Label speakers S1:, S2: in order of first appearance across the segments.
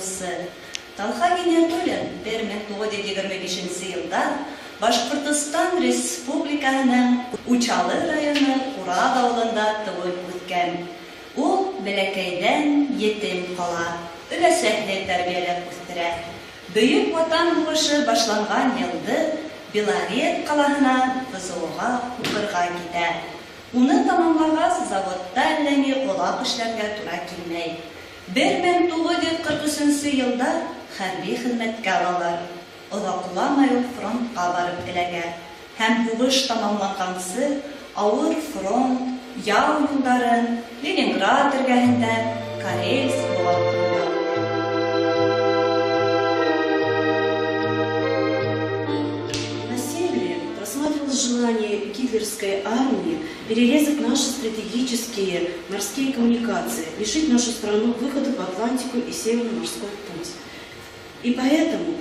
S1: баручысы. Талха Гинятуллин 1925 елда Башкортостан Республикасының Учалы районы Урал авылында туып үткән. Ул бәләкәйдән етем кала, өләсәһен тәрбияләп үстерә. Бөек Ватан сугышы башланган елда Белорет каласына ВЗОга укырга китә. Уны тамамлагач заводта әлләни олак эшләргә туры килмәй. 1943 елда хәрби хезмәткә алалар. Озакламай ук фронтка барып эләгә. Һәм сугыш тамамлангансы авыр фронт, яу юлдарын Ленинград эргәһендә Карельск булган.
S2: Желание гитлеровской армии перерезать наши стратегические морские коммуникации, лишить нашу страну выхода в Атлантику и Северный морской путь. И поэтому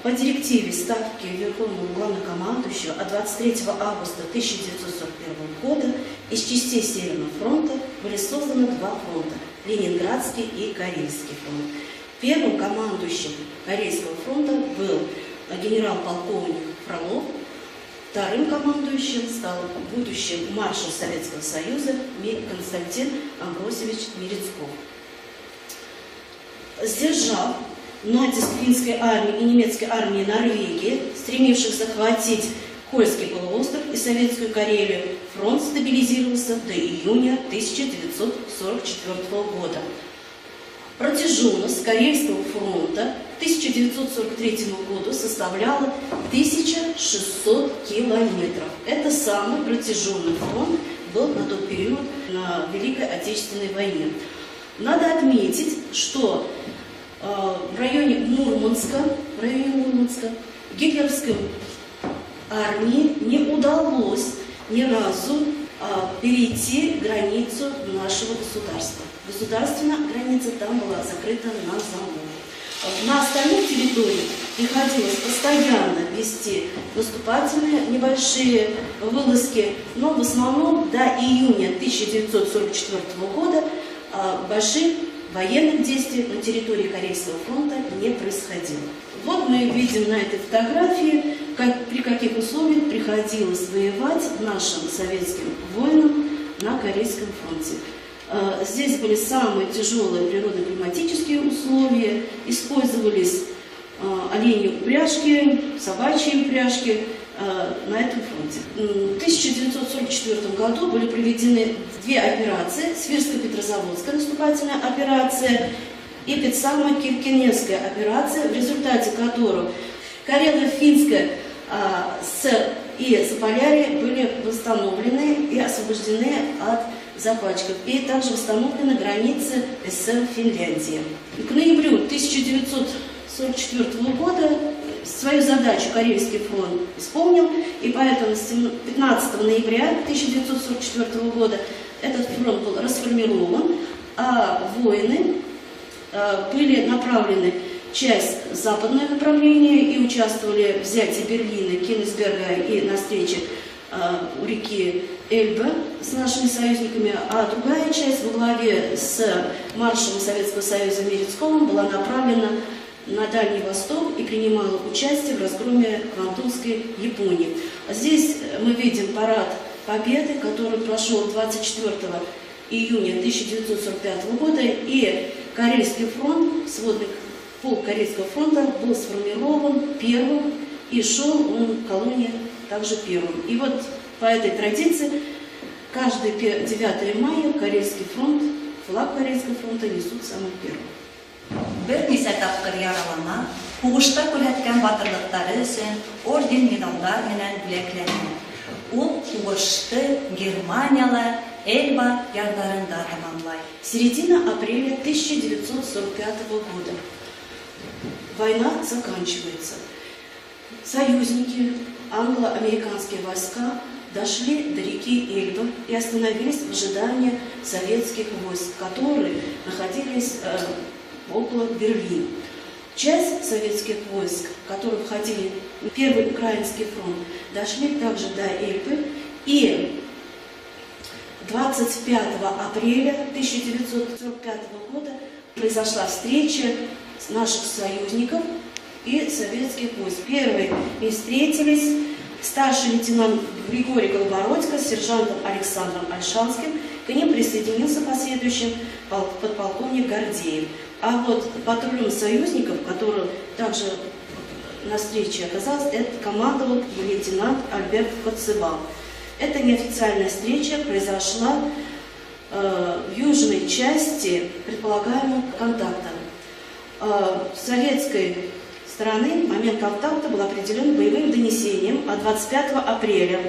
S2: по директиве Ставки Верховного Главнокомандующего от 23 августа 1941 года из частей Северного фронта были созданы два фронта – Ленинградский и Карельский фронт. Первым командующим Карельского фронта был генерал-полковник Фролов. Вторым командующим стал будущий маршал Советского Союза Константин Амбросевич Мерецков. Сдержав натиск финской армии и немецкой армии Норвегии, стремивших захватить Кольский полуостров и Советскую Карелию, фронт стабилизировался до июня 1944 года. Протяженность Карельского фронта к 1943 году составляла 1600 километров. Это самый протяженный фронт был на тот период на Великой Отечественной войне. Надо отметить, что в районе Мурманска гитлеровской армии не удалось ни разу перейти границу нашего государства. Государственная граница там была закрыта на замок. На остальных территориях приходилось постоянно вести наступательные небольшие вылазки, но в основном до июня 1944 года больших военных действий на территории Карельского фронта не происходило. Вот мы видим на этой фотографии, при каких условиях приходилось воевать нашим советским воинам на Карельском фронте. Здесь были самые тяжелые природно-климатические условия, использовались оленьи упряжки, собачьи упряжки на этом фронте. В 1944 году были проведены две операции: Свирско-Петрозаводская наступательная операция и Петсамо-Киркеневская операция, в результате которых Карело-Финская и Заполярье были восстановлены и освобождены от захватчиков, и также восстановлены границы СССР Финляндии. К ноябрю 1944 года свою задачу Карельский фронт исполнил, и поэтому 15 ноября 1944 года этот фронт был расформирован, а воины были направлены часть в западное направление и участвовали в взятии Берлина, Кёнигсберга и на встрече у реки Эльбе с нашими союзниками, а другая часть во главе с маршалом Советского Союза Мерецковым была направлена на Дальний Восток и принимала участие в разгроме Квантунской Японии. Здесь мы видим парад Победы, который прошел 24 июня 1945 года, и Карельский фронт, сводный полк Карельского фронта был сформирован первым, и шел он в колонии также первым. И вот по этой традиции каждое 9 мая Карельский фронт, флаг Карельского фронта несут самым первым.
S1: Бер нисә тапкыр яралана, һугышта күрһәткән батырлыктары өчен орден медальләр белән бүләкләнә. Ул һугышты Германиялы Эльба ярдарында тамамлай.
S2: Середина апреля 1945 года. Война заканчивается. Союзники, англо-американские войска дошли до реки Эльба и остановились в ожидании советских войск, которые находились около Берлина. Часть советских войск, которые входили в Первый Украинский фронт, дошли также до Эльбы, и 25 апреля 1945 года Произошла встреча наших союзников и советских войск. Первыми встретились старший лейтенант Григорий Голобородько с сержантом Александром Ольшанским. К ним присоединился последующим подполковник Гордеев. А вот батальон союзников, который также на встрече оказался, это командовал лейтенант Альберт Коцебал. Эта неофициальная встреча произошла в южной части предполагаемых контактов. С советской стороны момент контакта был определен боевым донесением от 25 апреля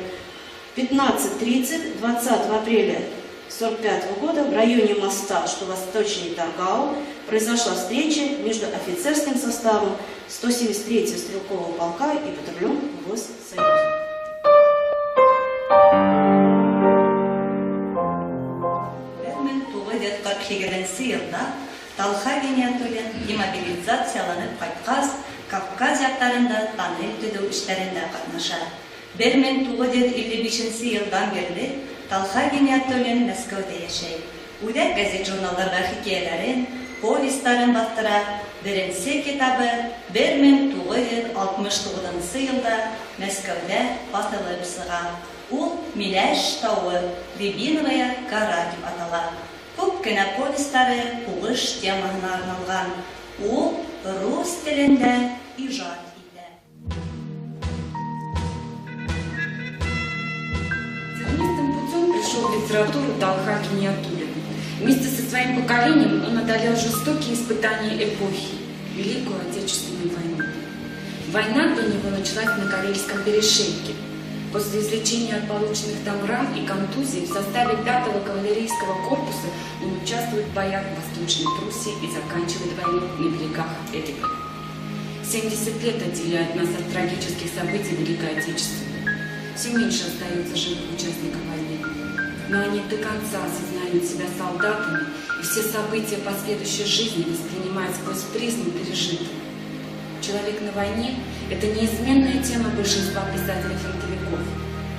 S2: 15:30 20 апреля 1945 года в районе моста, что восточнее Таргау, произошла встреча между офицерским составом 173-го стрелкового полка и батальоном войск Союза.
S1: Талха гениатулен демобилизацияланып кайткас, Кавказ яктарында тоннель төзүү иштеринде катнаша. 1955 жылдан бери Талха гениатулен Мәскәүдә яшәй. Үдә газет-журналларга хикәяләрен, повестьларын бастыра. Беренче китабы 1969 елда Мәскәүдә басылып чыга. Ул Миләш тауы, Рябиновая гора дип атала. Күп кенә повестьлары хугыш темасына арналган. Ул рус телендә иҗат итә.
S3: Тернистым путем пришел в литературу Талха Гиниатуллин. Вместе со своим поколением он одолел жестокие испытания эпохи – Великую Отечественную войну. Война для него началась на Карельском перешейке. После излечения от полученных там ран и контузий в составе 5-го кавалерийского корпуса он участвует в боях в Восточной Пруссии и заканчивает войну на берегах Эдига. 70 лет отделяют нас от трагических событий Великой Отечественной. Все меньше остается живых участников войны. Но они до конца осознают себя солдатами и все события последующей жизни воспринимают сквозь призму пережитого. Человек на войне – это неизменная тема большинства писателей-фронтовиков.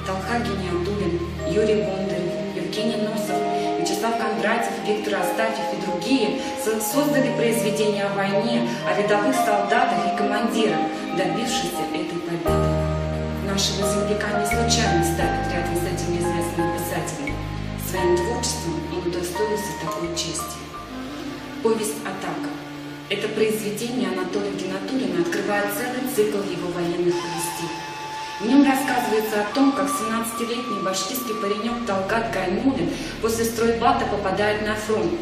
S3: Талха Гиниатуллин, Юрий Бондарев, Евгений Носов, Вячеслав Кондратьев, Виктор Астафьев и другие создали произведения о войне, о рядовых солдатах и командирах, добившихся этой победы. Нашего земляка не случайно ставят рядом с этими известными писателями. Своим творчеством он удостоился такой чести. Повесть «Атака». Это произведение Анатолия Гиниатуллина открывает целый цикл его военных повестей. В нем рассказывается о том, как 17-летний башкирский паренек Талгат Гайнуллин после стройбата попадает на фронт.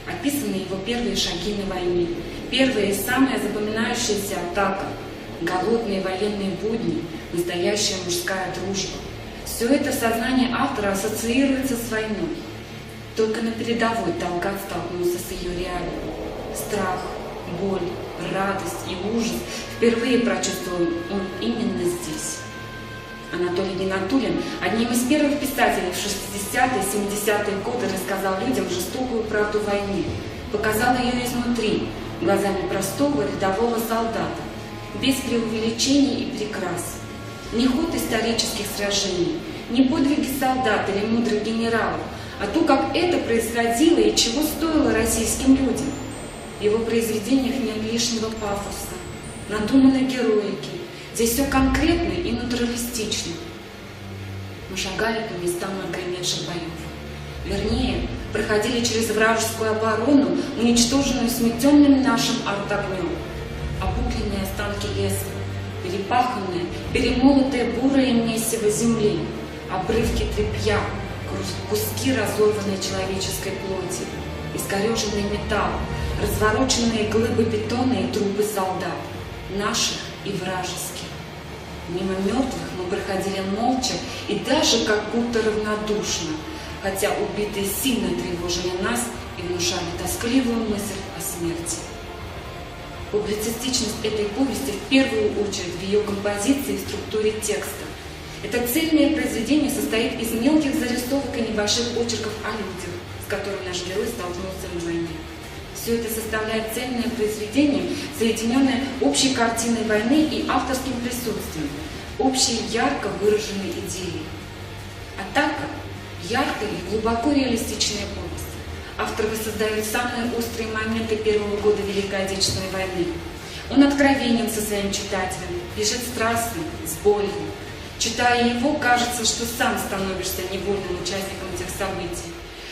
S3: Описаны его первые шаги на войне, первая и самая запоминающаяся атака, голодные военные будни, настоящая мужская дружба. Все это в сознании автора ассоциируется с войной. Только на передовой Талгат столкнулся с ее реалией. Страх, боль, радость и ужас впервые прочувствовал он именно здесь. Анатолий Гиниатуллин одним из первых писателей в 60-е, 70-е годы рассказал людям жестокую правду войны, показал ее изнутри, глазами простого рядового солдата, без преувеличений и прикрас. Не ход исторических сражений, не подвиги солдат или мудрых генералов, а то, как это происходило и чего стоило российским людям. В его произведениях нет лишнего пафоса, надуманной героики. Здесь все конкретно и натуралистично. Мы шагали по местам отгремевших боев. Вернее, проходили через вражескую оборону, уничтоженную сметенным нашим артогнем. Обугленные останки леса, перепаханное, перемолотое бурое месиво земли, обрывки тряпья, куски разорванной человеческой плоти, искореженный металл, развороченные глыбы бетона и трупы солдат, наших и вражеских. Мимо мертвых мы проходили молча и даже как будто равнодушно, хотя убитые сильно тревожили нас и внушали тоскливую мысль о смерти. Публицистичность этой повести в первую очередь в ее композиции и структуре текста. Это цельное произведение состоит из мелких зарисовок и небольших очерков о людях, с которыми наш герой столкнулся на войне. Все это составляет цельное произведение, соединенное общей картиной войны и авторским присутствием, общей ярко выраженной идеей. «Атака» — яркая и глубоко реалистичная повесть. автор воссоздает самые острые моменты первого года Великой Отечественной войны. Он откровенен со своим читателем, пишет страстно, с болью. Читая его, кажется, что сам становишься невольным участником этих событий.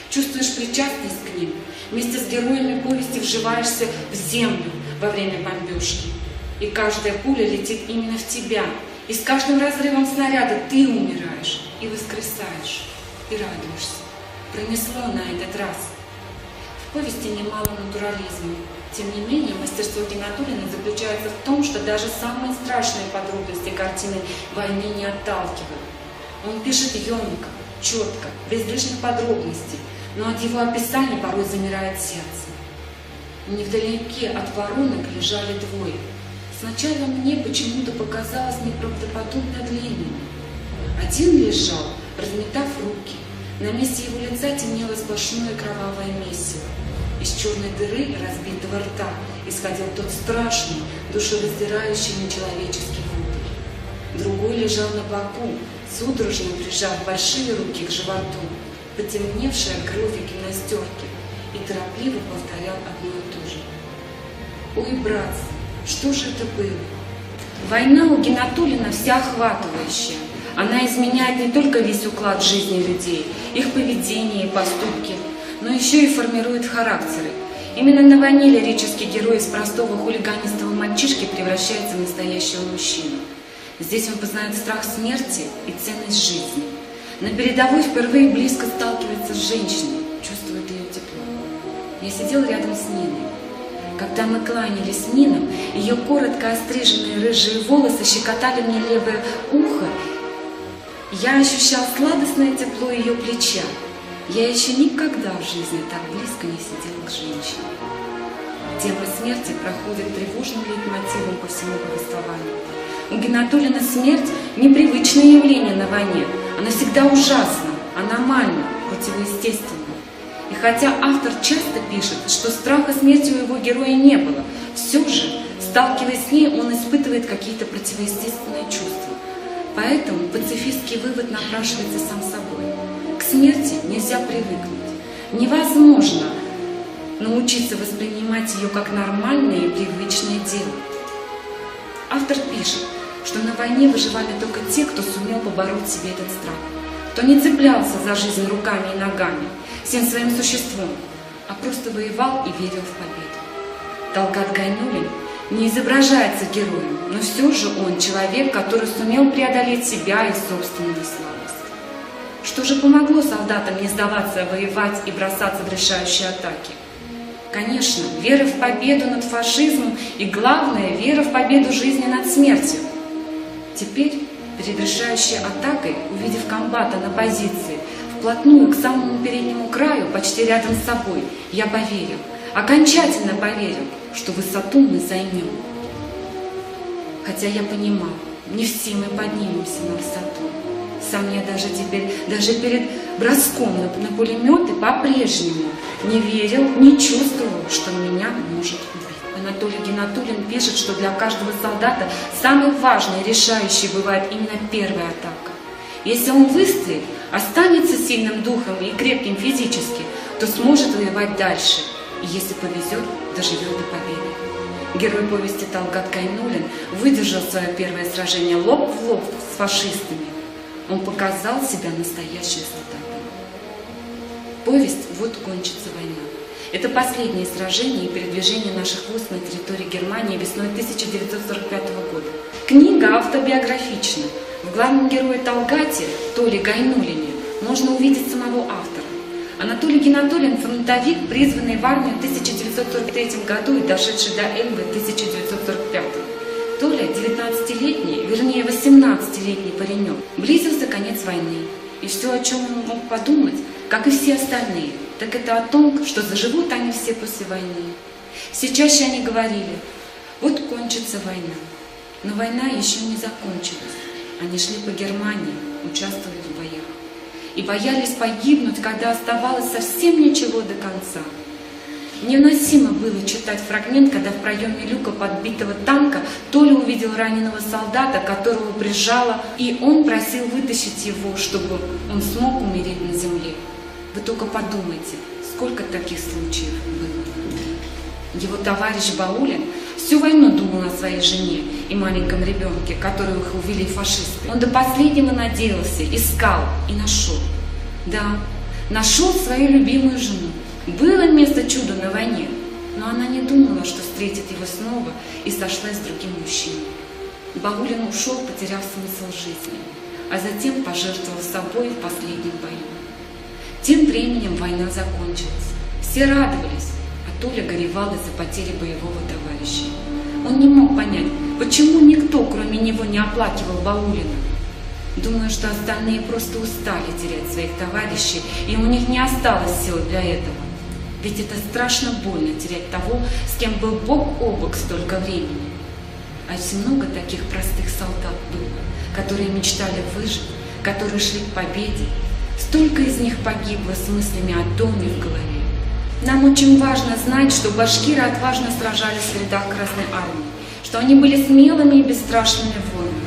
S3: Чувствуешь причастность к ним. Вместе с героями повести вживаешься в землю во время бомбежки. И каждая пуля летит именно в тебя. И с каждым разрывом снаряда ты умираешь и воскресаешь, и радуешься. Пронесло на этот раз. В повести немало натурализма. Тем не менее, мастерство Гинатуллина заключается в том, что даже самые страшные подробности картины войны не отталкивают. Он пишет емко, четко, без лишних подробностей, но от его описаний порой замирает сердце. Невдалеке от воронок лежали двое. Сначала мне почему-то показалось неправдоподобно длинным. Один лежал, разметав руки. На месте его лица темнело сплошное кровавое месиво. Из черной дыры разбитого рта исходил тот страшный, душераздирающий нечеловеческий вопль. Другой лежал на боку, судорожно прижав большие руки к животу, потемневшей от крови гимнастерки, и торопливо повторял одно и то же. Ой, братцы, что же это было? Война у Гинатуллина всеохватывающая. Она изменяет не только весь уклад жизни людей, их поведение и поступки, но еще и формирует характеры. Именно на войне лирический герой из простого хулиганистого мальчишки превращается в настоящего мужчину. Здесь он познает страх смерти и ценность жизни. На передовой впервые близко сталкивается с женщиной, чувствует ее тепло. Я сидел рядом с Ниной. Когда мы кланялись Нином, ее коротко остриженные рыжие волосы щекотали мне левое ухо. Я ощущал сладостное тепло ее плеча. Я еще никогда в жизни так близко не сидел к женщине. Тема смерти проходит тревожным лейтмотивом по всему повествованию. У Гинатуллина смерть – непривычное явление на войне. Она всегда ужасна, аномальна, противоестественна. И хотя автор часто пишет, что страха смерти у его героя не было, все же, сталкиваясь с ней, он испытывает какие-то противоестественные чувства. Поэтому пацифистский вывод напрашивается сам собой. К смерти нельзя привыкнуть. Невозможно научиться воспринимать ее как нормальное и привычное дело. Автор пишет, что на войне выживали только те, кто сумел побороть в себе этот страх, кто не цеплялся за жизнь руками и ногами, всем своим существом, а просто воевал и верил в победу. Талгат Гайнуллин не изображается героем, но все же он человек, который сумел преодолеть себя и собственную слабость. Что же помогло солдатам не сдаваться, воевать и бросаться в решающие атаки? Конечно, вера в победу над фашизмом и, главное, вера в победу жизни над смертью. Теперь, перед решающей атакой, увидев комбата на позиции, вплотную к самому переднему краю, почти рядом с собой, я поверил, окончательно поверил, что высоту мы займем. Хотя я понимал, не все мы поднимемся на высоту. Сам я даже теперь, даже перед броском на пулеметы по-прежнему не верил, не чувствовал, что меня может убить. Анатолий Гинатуллин пишет, что для каждого солдата самой важной и решающей бывает именно первая атака. Если он выстоит, останется сильным духом и крепким физически, то сможет воевать дальше. И если повезет, доживет до победы. Герой повести Талгат Гайнуллин выдержал свое первое сражение лоб в лоб с фашистами. Он показал себя настоящим солдатом. Повесть «Вот кончится война». Это последнее сражение и передвижение наших войск на территории Германии весной 1945 года. Книга автобиографична. В главном герое Талгате, Толе Гайнуллине, можно увидеть самого автора. Анатолий Гинатуллин – фронтовик, призванный в армию в 1943 году и дошедший до Эльбы в 1945. Толя, 19-летний, вернее 18-летний паренек, близился конец войны. И все, о чем он мог подумать, как и все остальные, так это о том, что заживут они все после войны. Все чаще они говорили: вот кончится война. Но война еще не закончилась. Они шли по Германии, участвовали в боях. И боялись погибнуть, когда оставалось совсем ничего до конца. Невыносимо было читать фрагмент, когда в проеме люка подбитого танка Толя увидел раненого солдата, которого прижало, и он просил вытащить его, чтобы он смог умереть на земле. Вы только подумайте, Сколько таких случаев было? Его товарищ Баулин всю войну думал о своей жене и маленьком ребенке, которых увели фашисты. Он до последнего надеялся, искал и нашел. Да, нашел свою любимую жену. Было место чуда на войне, но она не думала, что встретит его снова и сошлась с другим мужчиной. Баулин ушел, потеряв смысл жизни, а затем пожертвовал собой в последнем бою. Тем временем война закончилась. Все радовались, а Толя горевал из-за потери боевого товарища. Он не мог понять, почему никто, кроме него, не оплакивал Баулина. Думаю, что остальные просто устали терять своих товарищей, и у них не осталось сил для этого. Ведь это страшно больно терять того, с кем был бок о бок столько времени. А ведь много таких простых солдат было, которые мечтали выжить, которые шли к победе. Столько из них погибло с мыслями о доме в голове. Нам очень важно знать, что башкиры отважно сражались в рядах Красной Армии, что они были смелыми и бесстрашными воинами.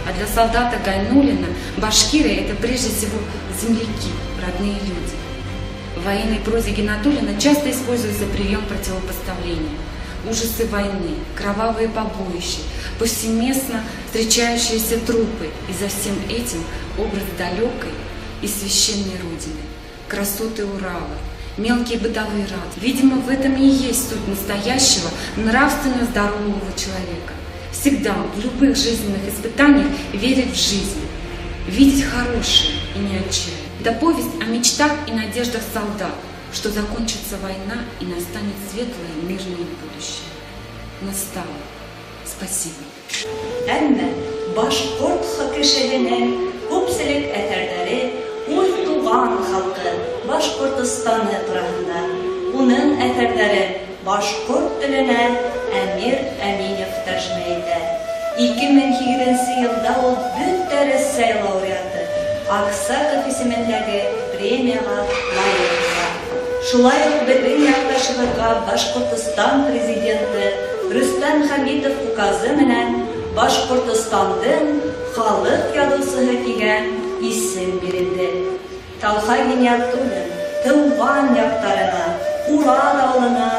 S3: А для солдата Гайнуллина башкиры – это прежде всего земляки, родные люди. В военной прозе Гинатуллина часто используется прием противопоставления. Ужасы войны, кровавые побоища, повсеместно встречающиеся трупы, и за всем этим образ далекой и священной родины, красоты Урала, мелкие бытовые радости. Видимо, в этом и есть суть настоящего, нравственно здорового человека. Всегда, в любых жизненных испытаниях верить в жизнь, видеть хорошее и не отчаяние. Это повесть о мечтах и надеждах солдат, что закончится война и настанет светлое мирное будущее. Настало. Спасибо.
S1: Әмма башкорт кешеләренең күпселек әҫәрҙәре үҙ туған халҡы Башҡортостаны тураһында. Уның әҫәрҙәре башҡорт теленә Әмир Әминев тәржемә итә. 2008 йылда ул бөтә Рәсәй лауреаты Аксаков исемендәге премияға лайыҡ була. Шулай уҡ беҙҙең яҡташыбыҙға Башҡортостан президенты Рөстәм Хәмитов указы менән Башҡортостандың халыҡ яҙыусыһы тигән исем бирелде. Талхай Гиниятуллин тыуған яҡтарына, Урал ауылына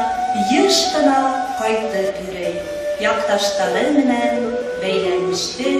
S1: йыш ҡына ҡайтып йөрөй. Яҡташтары менән бәйләнеште